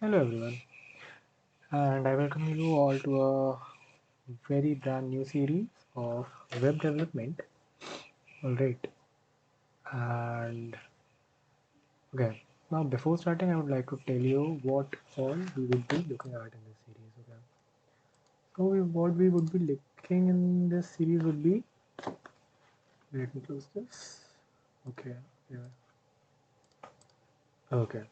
Hello everyone, and I welcome you all to a very brand new series of web development. Alright, and okay, now before starting, I would like to tell you what all we will be looking at in this series. Okay, so what we would be looking in this series would be, let me close this. Okay, yeah, okay,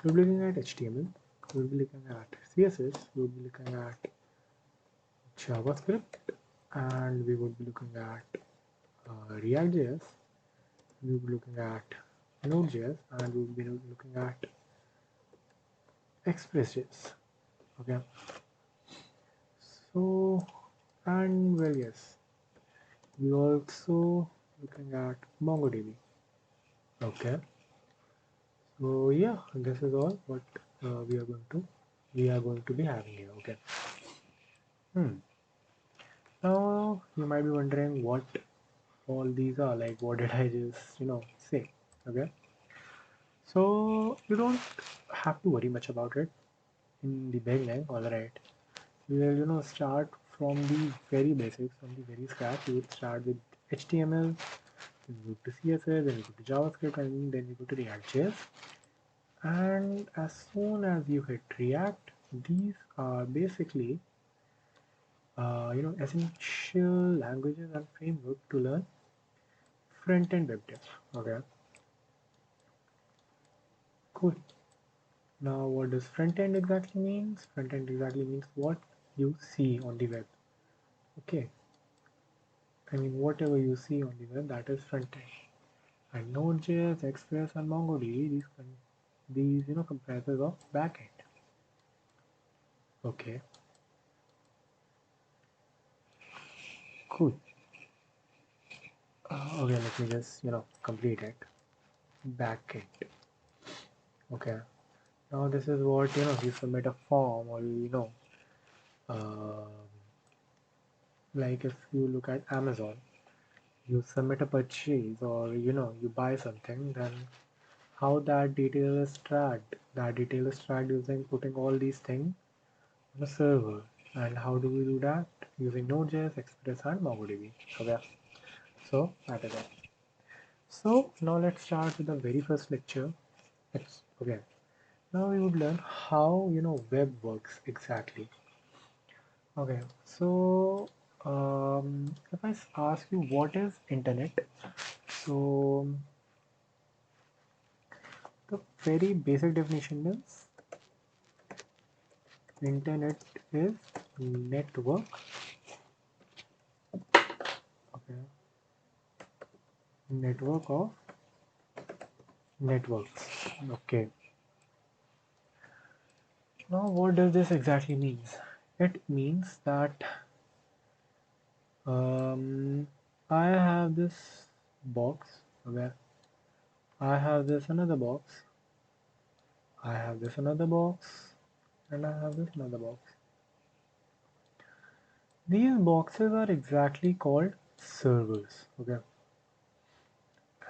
we'll be looking at HTML, we'll be looking at CSS, we'll be looking at JavaScript, and we would be looking at React.js, we will be looking at Node.js, and we will be looking at Express.js. Okay, so and well, yes, we also looking at MongoDB. Okay, so yeah, this is all what we are going to be having here. Okay. Now you might be wondering what all these are. Like, what did I just say? Okay. So you don't have to worry much about it in the beginning. All right. We will start from the very basics, from the very scratch. We would start with HTML, then we go to CSS, then we go to JavaScript, and then we go to React.js. And as soon as you hit React, these are basically essential languages and framework to learn front-end web dev. Okay, cool. Now, what does front-end exactly means? Front-end exactly means what you see on the web. Okay, I mean whatever you see on the web, that is front-end. And Node.js, Express, and MongoDB, these comprises of backend. Okay, cool. Okay, let me just complete it. Backend. Okay. Now this is what you submit a form, or um like if you look at Amazon, you submit a purchase, or you buy something, then how that detail is tracked. That detail is tracked using putting all these things on a server. And how do we do that? Using Node.js, Express, and MongoDB. Okay, so that is it. So now let's start with the very first lecture. It's okay. Now we would learn how web works exactly. Okay, so if I ask you what is internet, so the very basic definition is internet is network. Okay, network of networks. Okay, now what does this exactly means? It means that I have this box. Okay, I have this another box, I have this another box, and I have this another box. These boxes are exactly called servers. Okay,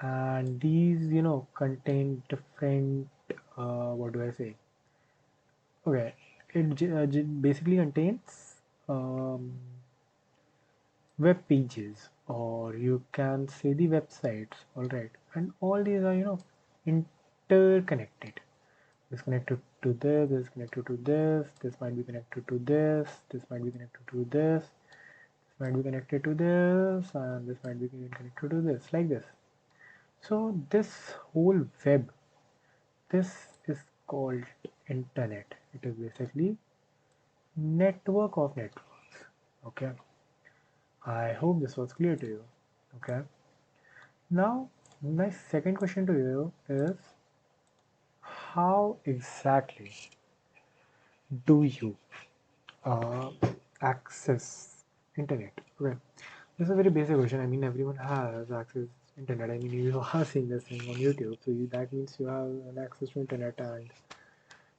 and these contain different what do I say? Okay, it basically contains um, web pages, or you can say the websites. All right, and all these are interconnected. This connected to this, this connected to this might be connected to this might be connected to this might be connected to this, and this might be connected to this, like this. So this whole web, this is called internet. It is basically network of networks. Okay, I hope this was clear to you. Okay, now my second question to you is, how exactly do you uh, access internet? Okay, this is a very basic question. I mean, everyone has access internet. I mean, you are seeing this thing on YouTube, so that means you have an access to internet, and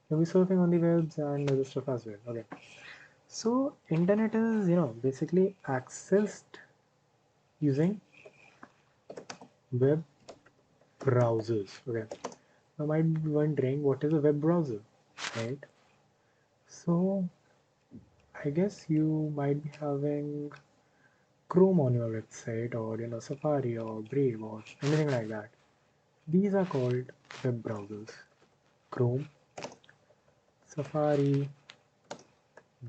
you'll be surfing on the webs and other stuff as well. Okay, so internet is basically accessed using web browsers. Okay, now might be wondering what is a web browser. right? So I guess you might be having Chrome on your website, or Safari or Brave or anything like that. These are called web browsers. Chrome, Safari,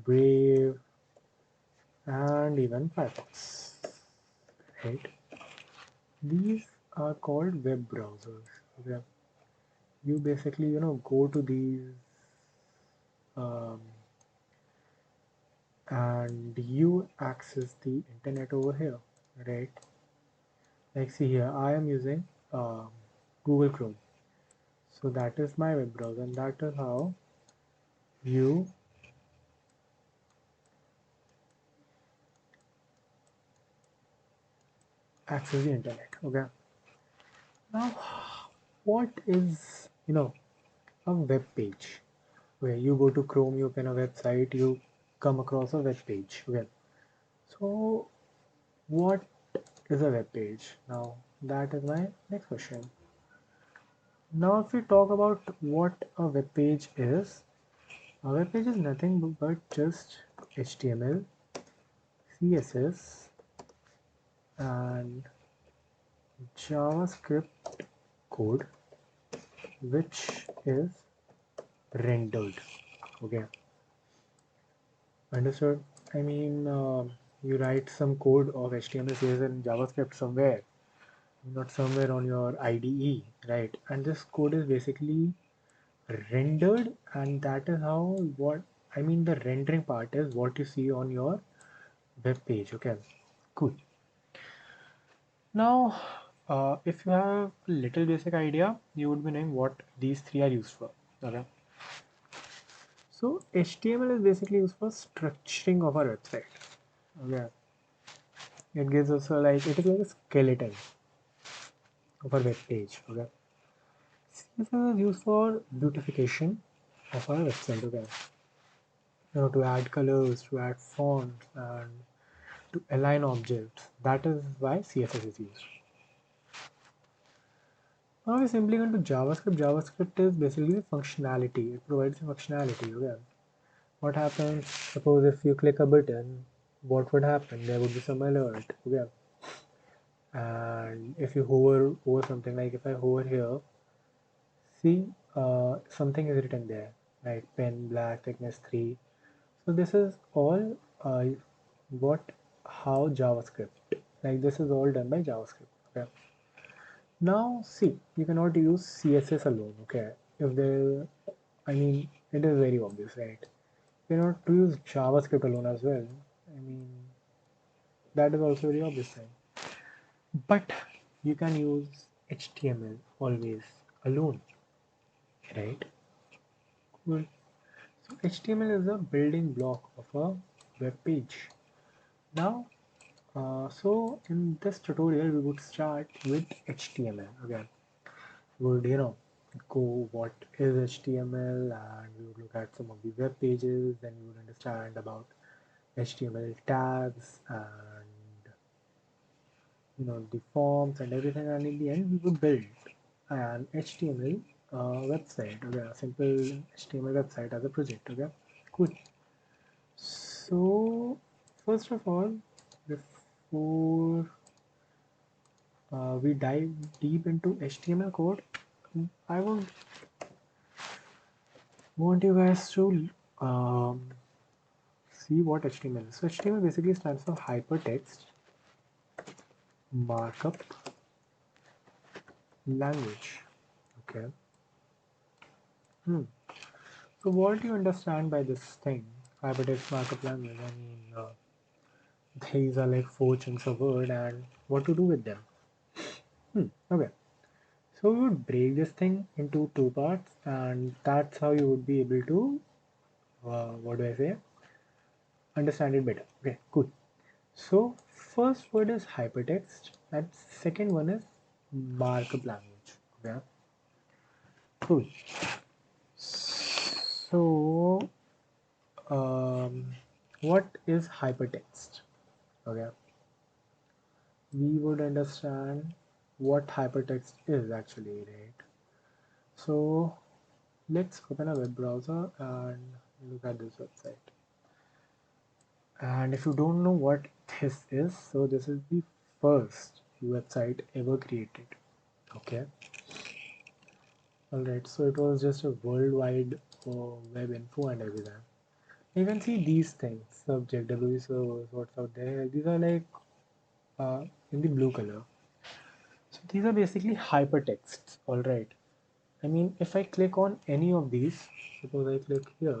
Brave, and even Firefox, right? These are called web browsers. Okay? You basically go to these, um, and you access the internet over here, right? Like, see here, I am using Google Chrome, so that is my web browser, and that is how you access the internet. Okay, now what is a web page? Where you go to Chrome, you open a website, you come across a web page. Okay, so what is a web page? Now that is my next question. Now if we talk about what a web page is, a web page is nothing but just HTML, CSS, and JavaScript code which is rendered. Okay, understood? I mean, you write some code of HTML, CSS, and JavaScript somewhere, not somewhere on your IDE, right? And this code is basically rendered, and that is how what I mean. The rendering part is what you see on your web page. Okay, cool. Now, if you have a little basic idea, you would be knowing what these three are used for. Okay, so HTML is basically used for structuring of our website. Okay, it gives us it is like a skeleton of our web page. Okay, CSS is used for beautification of our website. Okay, to add colors, to add fonts, and to align objects. That is why CSS is used. Now we simply go to JavaScript. JavaScript is basically the functionality. It provides the functionality. Okay. What happens? Suppose if you click a button, what would happen? There would be some alert. Okay. And if you hover over something, like if I hover here, see something is written there, like pen black thickness 3. So this is all what how JavaScript. Like this is all done by JavaScript. Okay. Now see, you cannot use CSS alone. Okay. If there, I mean, it is very obvious, right? You cannot use JavaScript alone as well. I mean, that is also very obvious thing. But you can use HTML always alone, right? Cool. So HTML is a building block of a web page. Now, so in this tutorial, we would start with HTML. Okay, we would go what is HTML, and we would look at some of the web pages. Then we would understand about HTML tags and the forms and everything. And in the end, we would build an HTML website. Okay, a simple HTML website as a project. Okay, cool. So first of all, before we dive deep into HTML code, I would want you guys to see what HTML is. So HTML basically stands for Hypertext Markup Language. Okay. So what do you understand by this thing? Hypertext Markup Language. I mean, these are like four chunks of word, and what to do with them? Okay. So we would break this thing into two parts, and that's how you would be able to, what do I say, understand it better. Okay, cool. So first word is hypertext, and second one is markup language. Okay, cool. So what is hypertext? Okay, we would understand what hypertext is actually, right? So let's open a web browser and look at this website. And if you don't know what this is, so this is the first website ever created. Okay. Alright, so it was just a worldwide web info and everything. You can see these things, subject, W servers, what's out there. These are like in the blue color. So these are basically hypertexts, alright. I mean, if I click on any of these, suppose I click here,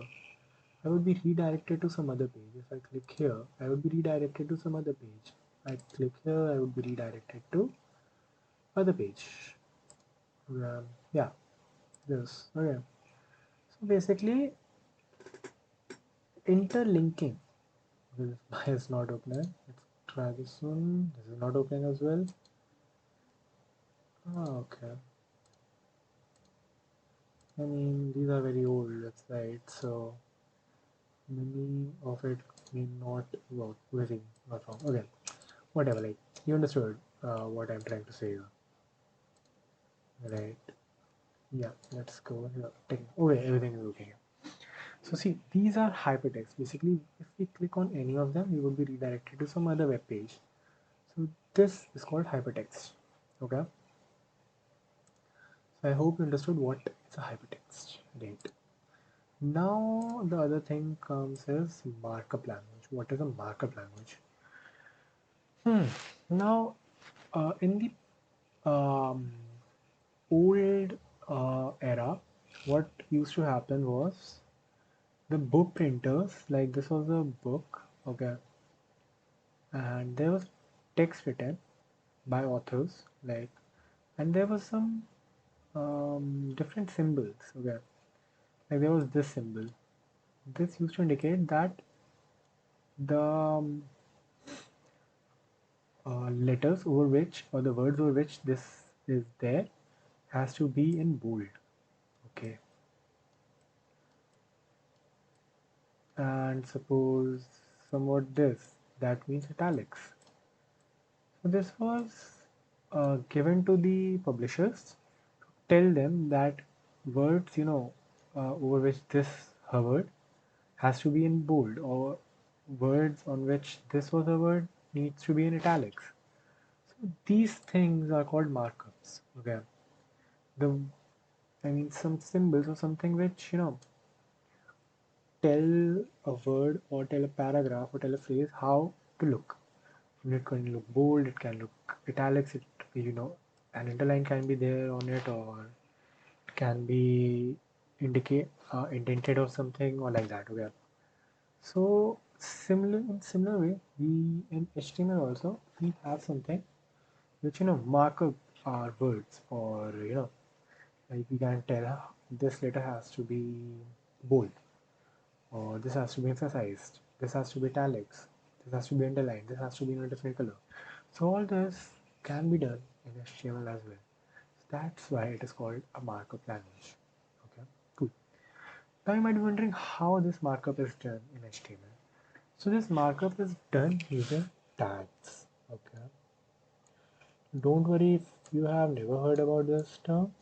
I would be redirected to some other page. If I click here, I would be redirected to some other page. I click here, I would be redirected to other page. Yeah, this. Okay. So basically, interlinking. This is not opening. Let's try this one. This is not opening as well. Okay. I mean, these are very old websites, so many of it may not work. Very not wrong. Okay, whatever. Like you understood what I'm trying to say here, right? Yeah. Let's go here. Okay, everything is okay here. So see, these are hypertext. Basically, if we click on any of them, we would be redirected to some other web page. So this is called hypertext. Okay. So I hope you understood what is a hypertext, right? Now the other thing comes is markup language. What is a markup language? Now in the old era, what used to happen was the book printers, like this was a book, okay, and there was text written by authors, like, and there was some different symbols, okay, like there was this symbol. This used to indicate that the letters over which or the words over which this is there has to be in bold. Okay, and suppose somewhat this, that means italics. So this was given to the publishers to tell them that words, over which this hovered has to be in bold, or words on which this was a word needs to be in italics. So these things are called markups. Okay, the I mean some symbols or something which tell a word or tell a paragraph or tell a phrase how to look. It can look bold, it can look italics, an underline can be there on it, or it can be indicate indented or something or like that. Okay. So similar way, we in HTML also we have something which mark up our words, or like we can tell this letter has to be bold, or this has to be emphasized, this has to be italics, this has to be underlined, this has to be in a different color. So all this can be done in HTML as well. So that's why it is called a markup language. Okay, cool. Now you might be wondering how this markup is done in HTML. So this markup is done using tags. Okay. Don't worry if you have never heard about this term,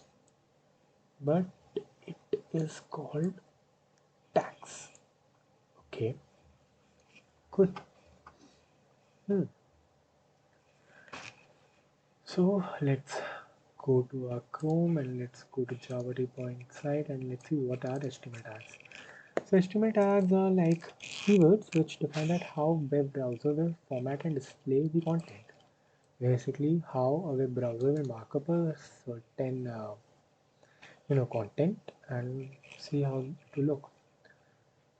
but it is called tags. Okay, cool. Hmm. So let's go to our Chrome and let's go to Java Point site and let's see what are HTML tags. So HTML tags are like keywords which define that how web browser will format and display the content. Basically, how a web browser will mark up a certain content and see how to look.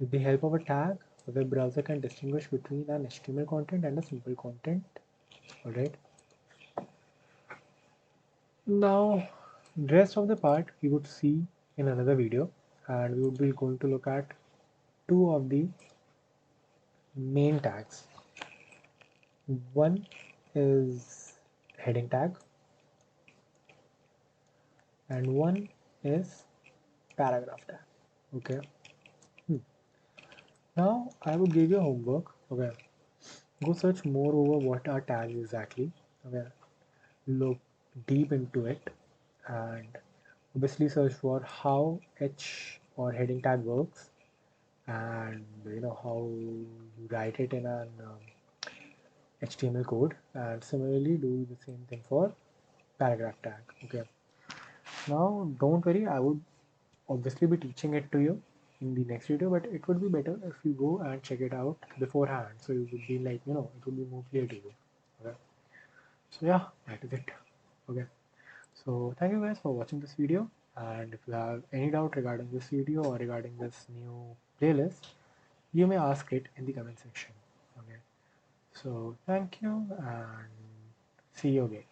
With the help of a tag, a web browser can distinguish between an HTML content and a simple content. Alright. Now, rest of the part we would see in another video, and we would be going to look at two of the main tags. One is heading tag and one is paragraph tag. Okay. Now I would give you homework. Okay. Go search more over what are tags exactly. Okay. Look deep into it and obviously search for how H or heading tag works, and how you write it in an HTML code, and similarly do the same thing for paragraph tag. Okay, now don't worry, I would obviously be teaching it to you in the next video, but it would be better if you go and check it out beforehand, so you would be like, it would be more clear to you. Okay, so yeah, that is it. Okay, so thank you guys for watching this video, and if you have any doubt regarding this video or regarding this new playlist, you may ask it in the comment section. Okay, so thank you and see you again.